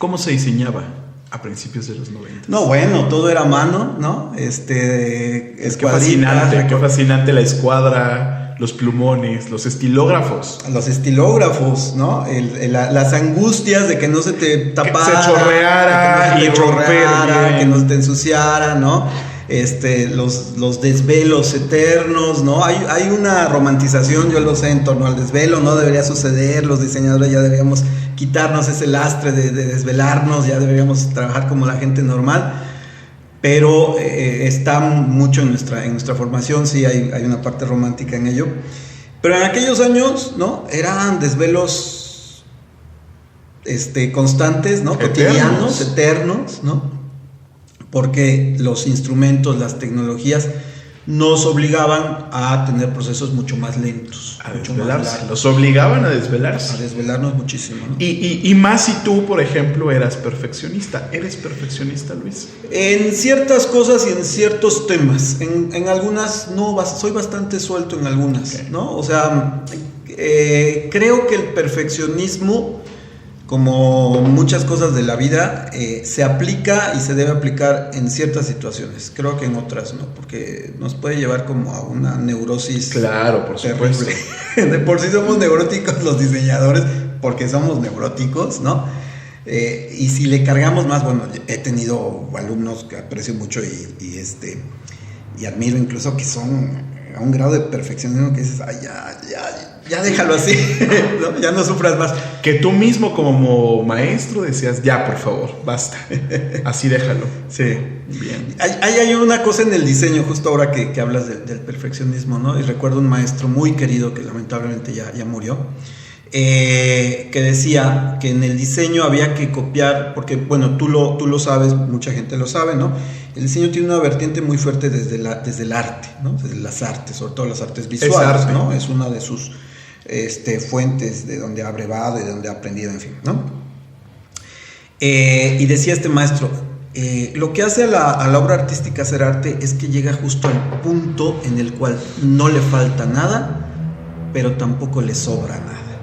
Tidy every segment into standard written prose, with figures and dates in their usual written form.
¿Cómo se diseñaba a principios de los 90? No, bueno, todo era a mano, ¿no? Es qué fascinante la escuadra, los plumones, los estilógrafos. Los estilógrafos, ¿no? Las angustias de que no se te tapara, que se chorreara y romper, que no se te ensuciara, ¿no? Los desvelos eternos, ¿no? Hay una romantización, yo lo sé, en torno al desvelo. No debería suceder, los diseñadores ya deberíamos quitarnos ese lastre de desvelarnos, ya deberíamos trabajar como la gente normal. Pero está mucho en nuestra formación, sí, hay una parte romántica en ello. Pero en aquellos años, ¿no? Eran desvelos constantes, ¿no? Cotidianos, eternos, ¿no? Porque los instrumentos, las tecnologías nos obligaban a tener procesos mucho más lentos. A desvelarse. Los obligaban a desvelarse. A desvelarnos muchísimo, ¿no? Y más si tú, por ejemplo, eras perfeccionista. ¿Eres perfeccionista, Luis? En ciertas cosas y en ciertos temas. En algunas no, soy bastante suelto en algunas, okay, ¿no? O sea, creo que el perfeccionismo, como muchas cosas de la vida, se aplica y se debe aplicar en ciertas situaciones. Creo que en otras no, porque nos puede llevar como a una neurosis. Claro, por supuesto. De por sí somos neuróticos los diseñadores, porque somos neuróticos, ¿no? Y si le cargamos más, bueno, he tenido alumnos que aprecio mucho y admiro incluso, que son a un grado de perfeccionismo que dices, ay, ya déjalo así, ¿no? Ya no sufras más. Que tú mismo como maestro decías, ya, por favor, basta, así déjalo. Sí. Bien. Hay una cosa en el diseño, justo ahora que hablas del perfeccionismo, ¿no? Y recuerdo un maestro muy querido que lamentablemente ya murió, que decía que en el diseño había que copiar, porque, bueno, tú lo sabes, mucha gente lo sabe, ¿no? El diseño tiene una vertiente muy fuerte desde el arte, ¿no? Desde las artes, sobre todo las artes visuales, es arte, ¿no? Es una de sus fuentes de donde ha brevado y de donde ha aprendido, en fin, ¿no? Y decía este maestro, lo que hace a la obra artística ser arte es que llega justo al punto en el cual no le falta nada, pero tampoco le sobra nada,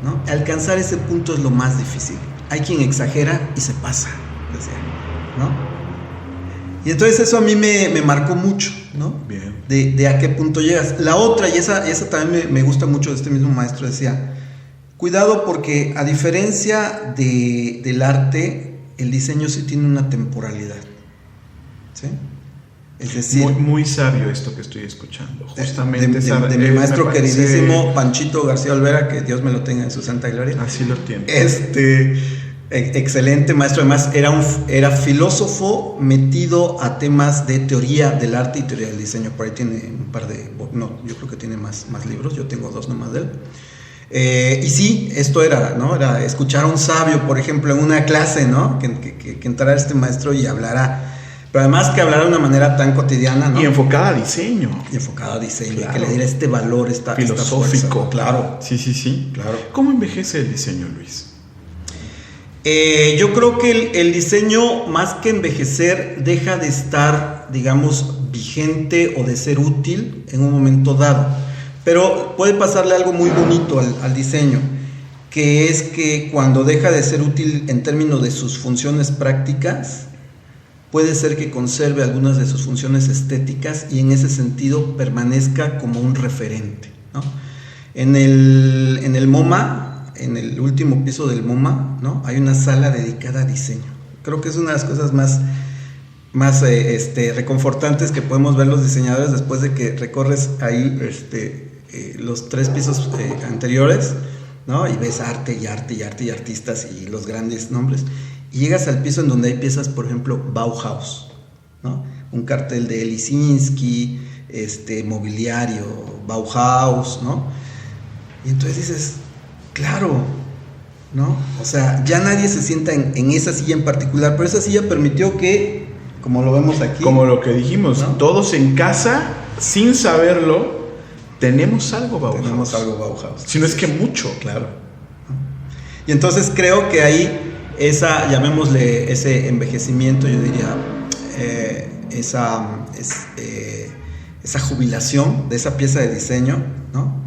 ¿no? Alcanzar ese punto es lo más difícil. Hay quien exagera y se pasa, decía, ¿no? Y entonces eso a mí me marcó mucho, ¿no? Bien. De a qué punto llegas. La otra, y esa también me gusta mucho de este mismo maestro, decía, cuidado, porque a diferencia del arte, el diseño sí tiene una temporalidad, ¿sí? Es decir, muy sabio esto que estoy escuchando. Justamente de mi maestro queridísimo Panchito García Olvera, que Dios me lo tenga en su santa gloria. Así lo tiene. Excelente maestro. Además era filósofo metido a temas de teoría del arte y teoría del diseño. Por ahí tiene un par yo creo que tiene más libros. Yo tengo 2 nomás de él. Y sí, esto era, ¿no? Era escuchar a un sabio, por ejemplo, en una clase, ¿no? Que entrara este maestro y hablara, pero además que hablara de una manera tan cotidiana, ¿no? Y enfocada a diseño. Claro. Y que le diera este valor, filosófico. Esta claro. Sí. Claro. ¿Cómo envejece el diseño, Luis? Yo creo que el diseño, más que envejecer, deja de estar, digamos, vigente o de ser útil en un momento dado. Pero puede pasarle algo muy bonito al diseño, que es que cuando deja de ser útil en términos de sus funciones prácticas, puede ser que conserve algunas de sus funciones estéticas y en ese sentido permanezca como un referente, ¿no? En el MoMA, en el último piso del MoMA, ¿no? Hay una sala dedicada a diseño. Creo que es una de las cosas más reconfortantes que podemos ver los diseñadores después de que recorres ahí los 3 pisos anteriores, ¿no? Y ves arte y artistas y los grandes nombres. Y llegas al piso en donde hay piezas, por ejemplo, Bauhaus, ¿no? Un cartel de Lisinski, mobiliario, Bauhaus, ¿no? Y entonces dices, claro, ¿no? O sea, ya nadie se sienta en esa silla en particular, pero esa silla permitió que, como lo vemos aquí, como lo que dijimos, ¿no? Todos en casa, sin saberlo, tenemos algo Bauhaus. Si no es que mucho. Claro. Y entonces creo que ahí llamémosle ese envejecimiento, yo diría, esa jubilación de esa pieza de diseño, ¿no?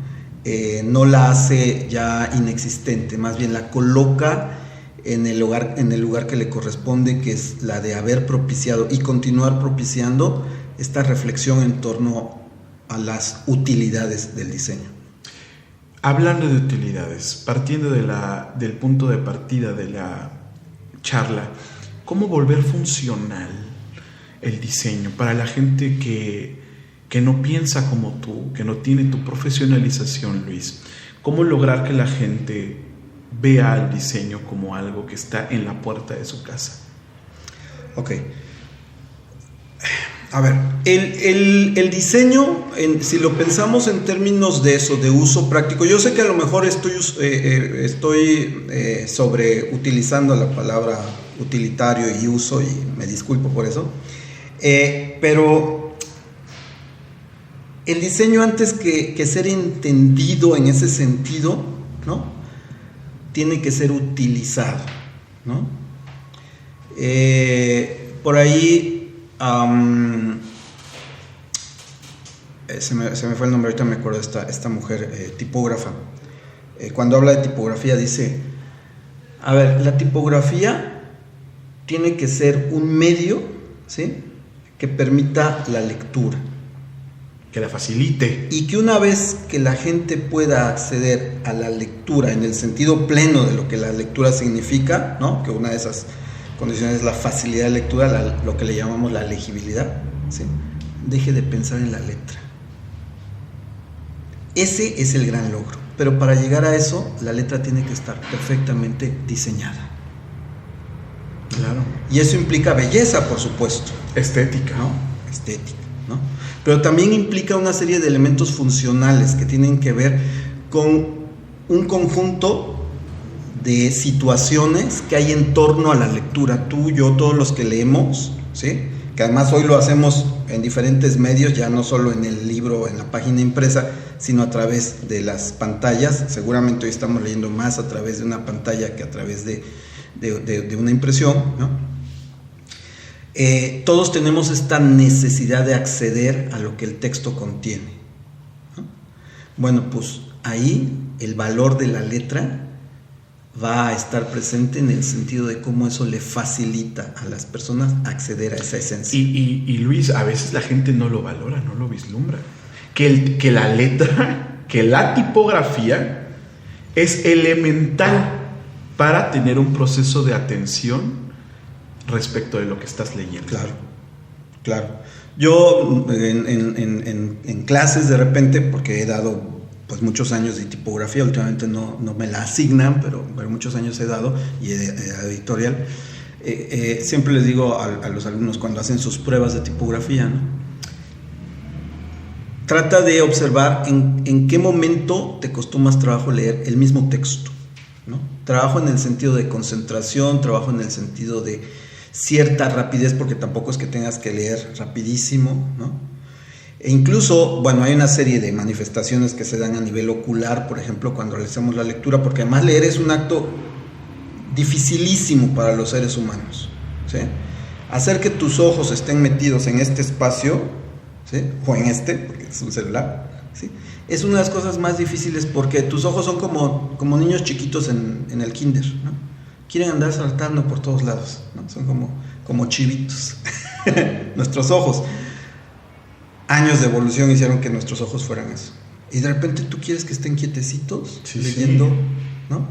No la hace ya inexistente, más bien la coloca en el lugar que le corresponde, que es la de haber propiciado y continuar propiciando esta reflexión en torno a las utilidades del diseño. Hablando de utilidades, partiendo del punto de partida de la charla, ¿cómo volver funcional el diseño para la gente que no piensa como tú, que no tiene tu profesionalización, Luis? ¿Cómo lograr que la gente vea al diseño como algo que está en la puerta de su casa? Ok. A ver, el diseño, si lo pensamos en términos de eso, de uso práctico, yo sé que a lo mejor estoy sobreutilizando la palabra utilitario y uso, y me disculpo por eso, pero el diseño, antes que ser entendido en ese sentido, ¿no?, tiene que ser utilizado, ¿no? Por ahí se me fue el nombre, ahorita me acuerdo de esta mujer tipógrafa. Cuando habla de tipografía dice, a ver, la tipografía tiene que ser un medio, ¿sí?, que permita la lectura, que la facilite, y que una vez que la gente pueda acceder a la lectura en el sentido pleno de lo que la lectura significa, ¿no?, que una de esas condiciones es la facilidad de lectura, lo que le llamamos la legibilidad, ¿sí?, deje de pensar en la letra. Ese es el gran logro, pero para llegar a eso, la letra tiene que estar perfectamente diseñada. Claro. Y eso implica belleza, por supuesto. Estética. ¿No? Estética, ¿no? Pero también implica una serie de elementos funcionales que tienen que ver con un conjunto de situaciones que hay en torno a la lectura. Tú, yo, todos los que leemos, ¿sí?, que además hoy lo hacemos en diferentes medios, ya no solo en el libro, en la página impresa, sino a través de las pantallas. Seguramente hoy estamos leyendo más a través de una pantalla que a través de una impresión, ¿no? Todos tenemos esta necesidad de acceder a lo que el texto contiene, ¿no? Bueno, pues ahí el valor de la letra va a estar presente en el sentido de cómo eso le facilita a las personas acceder a esa esencia. Y Luis, a veces la gente no lo valora, no lo vislumbra. Que la letra, que la tipografía es elemental para tener un proceso de atención respecto de lo que estás leyendo. Claro. Yo en clases de repente, porque he dado pues muchos años de tipografía, últimamente no me la asignan, pero muchos años he dado, y editorial, siempre les digo a los alumnos cuando hacen sus pruebas de tipografía, ¿no?, trata de observar en qué momento te costó más trabajo leer el mismo texto, ¿no? Trabajo en el sentido de concentración, trabajo en el sentido de cierta rapidez, porque tampoco es que tengas que leer rapidísimo, ¿no? E incluso, bueno, hay una serie de manifestaciones que se dan a nivel ocular, por ejemplo, cuando realizamos la lectura, porque además leer es un acto dificilísimo para los seres humanos, ¿sí? Hacer que tus ojos estén metidos en este espacio, ¿sí?, o en porque es un celular, ¿sí?, es una de las cosas más difíciles, porque tus ojos son como niños chiquitos en el kinder, ¿no? Quieren andar saltando por todos lados, ¿no? Son como chivitos. Nuestros ojos. Años de evolución hicieron que nuestros ojos fueran eso. Y de repente tú quieres que estén quietecitos, leyendo, ¿no?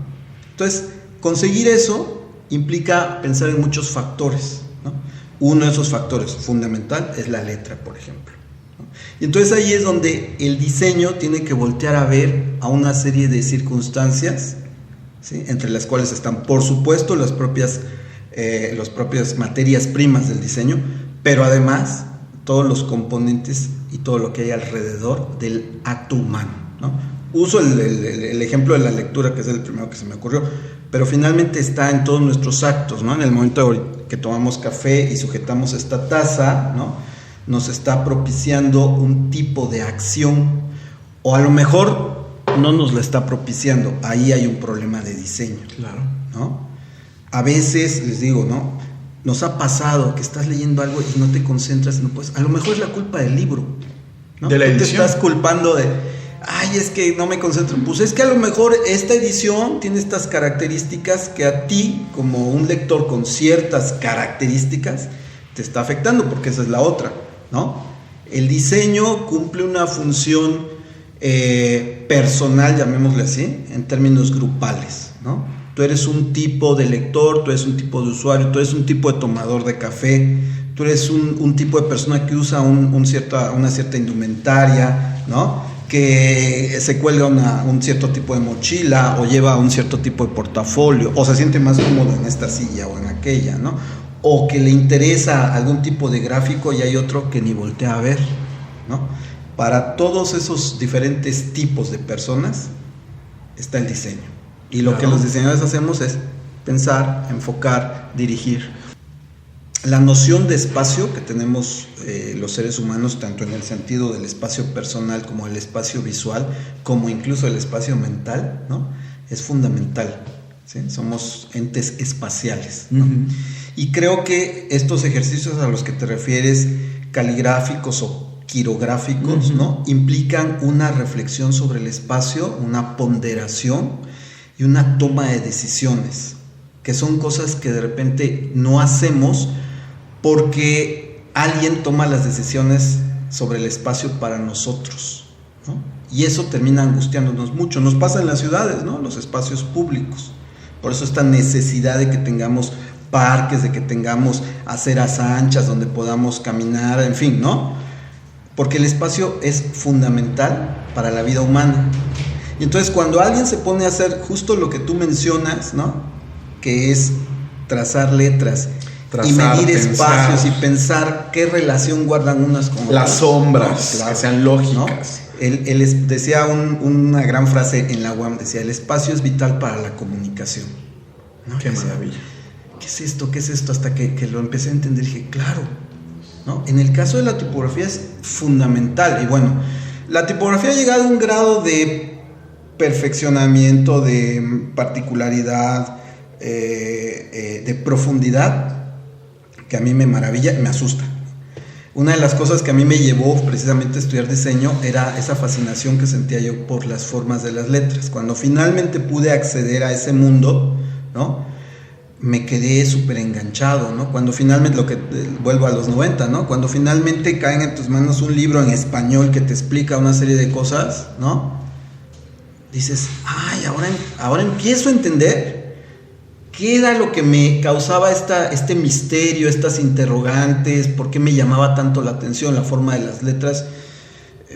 Entonces, conseguir eso implica pensar en muchos factores, ¿no? Uno de esos factores fundamental es la letra, por ejemplo, ¿no? Y entonces ahí es donde el diseño tiene que voltear a ver a una serie de circunstancias, ¿sí?, entre las cuales están, por supuesto, las propias materias primas del diseño, pero además todos los componentes y todo lo que hay alrededor del acto humano, ¿no? Uso el ejemplo de la lectura, que es el primero que se me ocurrió, pero finalmente está en todos nuestros actos, ¿no? En el momento que tomamos café y sujetamos esta taza, ¿no?, nos está propiciando un tipo de acción, o a lo mejor no nos la está propiciando. Ahí hay un problema de diseño, claro, ¿no? A veces, les digo, ¿no?, nos ha pasado que estás leyendo algo y no te concentras, no puedes. A lo mejor es la culpa del libro, ¿no? De la edición. Tú te estás culpando de, ay, es que no me concentro. Pues es que a lo mejor esta edición tiene estas características que a ti, como un lector con ciertas características, te está afectando, porque esa es la otra, ¿no? El diseño cumple una función personal, llamémosle así, en términos grupales, ¿no? Tú eres un tipo de lector, tú eres un tipo de usuario, tú eres un tipo de tomador de café, tú eres un tipo de persona que usa una cierta indumentaria, ¿no? Que se cuelga un cierto tipo de mochila o lleva un cierto tipo de portafolio o se siente más cómodo en esta silla o en aquella, ¿no? O que le interesa algún tipo de gráfico y hay otro que ni voltea a ver, ¿no? Para todos esos diferentes tipos de personas está el diseño. Y lo que los diseñadores hacemos es pensar, enfocar, dirigir. La noción de espacio que tenemos los seres humanos, tanto en el sentido del espacio personal como el espacio visual, como incluso el espacio mental, ¿no? Es fundamental, ¿sí? Somos entes espaciales, ¿no? Uh-huh. Y creo que estos ejercicios a los que te refieres, caligráficos o quirográficos, uh-huh, ¿no? Implican una reflexión sobre el espacio, una ponderación y una toma de decisiones, que son cosas que de repente no hacemos porque alguien toma las decisiones sobre el espacio para nosotros, ¿no? Y eso termina angustiándonos mucho. Nos pasa en las ciudades, ¿no? Los espacios públicos. Por eso esta necesidad de que tengamos parques, de que tengamos aceras anchas donde podamos caminar, en fin, ¿no? Porque el espacio es fundamental para la vida humana. Y entonces cuando alguien se pone a hacer justo lo que tú mencionas, ¿no? Que es trazar letras, y medir espacios y pensar qué relación guardan unas con otras. Las sombras, ¿no? Claro, que sean lógicas. ¿No? Él decía una gran frase en la UAM, decía, el espacio es vital para la comunicación, ¿no? Qué maravilla. ¿Qué es esto? ¿Qué es esto? Hasta que lo empecé a entender, dije, claro, ¿no? En el caso de la tipografía es fundamental. Y bueno, la tipografía ha llegado a un grado de perfeccionamiento, de particularidad, de profundidad, que a mí me maravilla, me asusta. Una de las cosas que a mí me llevó precisamente a estudiar diseño era esa fascinación que sentía yo por las formas de las letras. Cuando finalmente pude acceder a ese mundo, ¿no? Me quedé súper enganchado, ¿no? Cuando finalmente, vuelvo a los 90, ¿no? Cuando finalmente caen en tus manos un libro en español que te explica una serie de cosas, ¿no? Dices, ay, ahora empiezo a entender qué era lo que me causaba este misterio, estas interrogantes, por qué me llamaba tanto la atención la forma de las letras.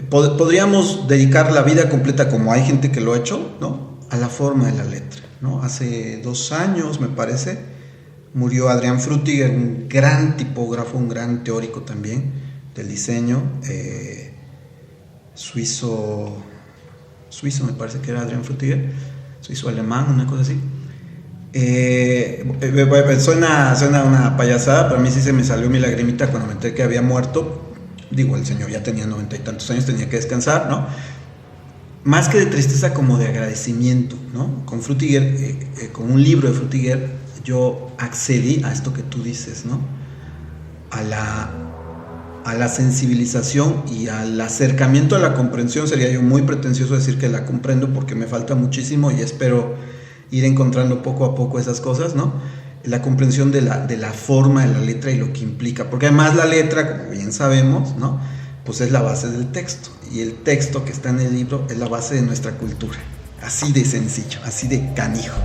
Podríamos dedicar la vida completa, como hay gente que lo ha hecho, ¿no? A la forma de la letra, ¿no? Hace 2 años, me parece, murió Adrián Frutiger, un gran tipógrafo, un gran teórico también del diseño, suizo me parece que era Adrián Frutiger, suizo-alemán, una cosa así. Suena una payasada, pero a mí sí se me salió mi lagrimita cuando me enteré que había muerto. Digo, el señor ya tenía 90 y tantos años, tenía que descansar, ¿no? Más que de tristeza, como de agradecimiento, ¿no? Con Frutiger, con un libro de Frutiger, yo accedí a esto que tú dices, ¿no? A la sensibilización y al acercamiento a la comprensión. Sería yo muy pretencioso decir que la comprendo, porque me falta muchísimo y espero ir encontrando poco a poco esas cosas, ¿no? La comprensión de la forma de la letra y lo que implica, porque además la letra, como bien sabemos, ¿no? Pues es la base del texto, y el texto que está en el libro es la base de nuestra cultura, así de sencillo, así de canijo.